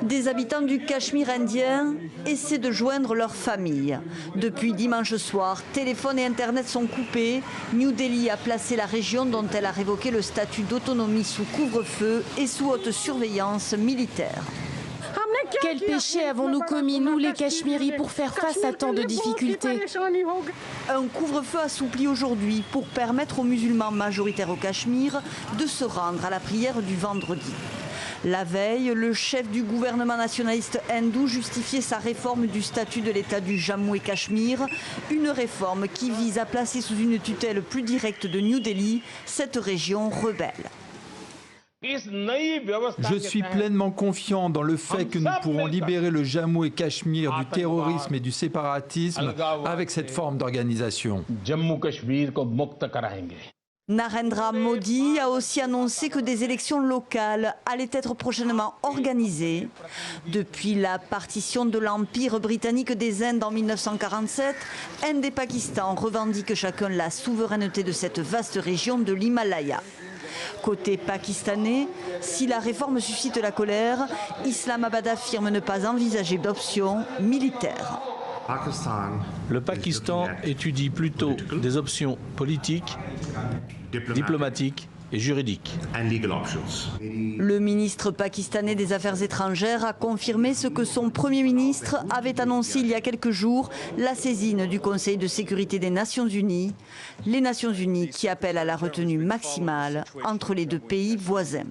Des habitants du Cachemire indien essaient de joindre leur famille. Depuis dimanche soir, téléphone et internet sont coupés. New Delhi a placé la région dont elle a révoqué le statut d'autonomie sous couvre-feu et sous haute surveillance militaire. Quel péché avons-nous commis, nous les Cachemiris, pour faire face à tant de difficultés? Un couvre-feu assoupli aujourd'hui pour permettre aux musulmans majoritaires au Cachemire de se rendre à la prière du vendredi. La veille, le chef du gouvernement nationaliste hindou justifiait sa réforme du statut de l'État du Jammu et Cachemire, une réforme qui vise à placer sous une tutelle plus directe de New Delhi cette région rebelle. Je suis pleinement confiant dans le fait que nous pourrons libérer le Jammu et Cachemire du terrorisme et du séparatisme avec cette forme d'organisation. Narendra Modi a aussi annoncé que des élections locales allaient être prochainement organisées. Depuis la partition de l'Empire britannique des Indes en 1947, Inde et Pakistan revendiquent chacun la souveraineté de cette vaste région de l'Himalaya. Côté pakistanais, si la réforme suscite la colère, Islamabad affirme ne pas envisager d'option militaire. Le Pakistan étudie plutôt des options politiques, diplomatiques et juridiques. Le ministre pakistanais des Affaires étrangères a confirmé ce que son Premier ministre avait annoncé il y a quelques jours, la saisine du Conseil de sécurité des Nations Unies. Les Nations Unies qui appellent à la retenue maximale entre les deux pays voisins.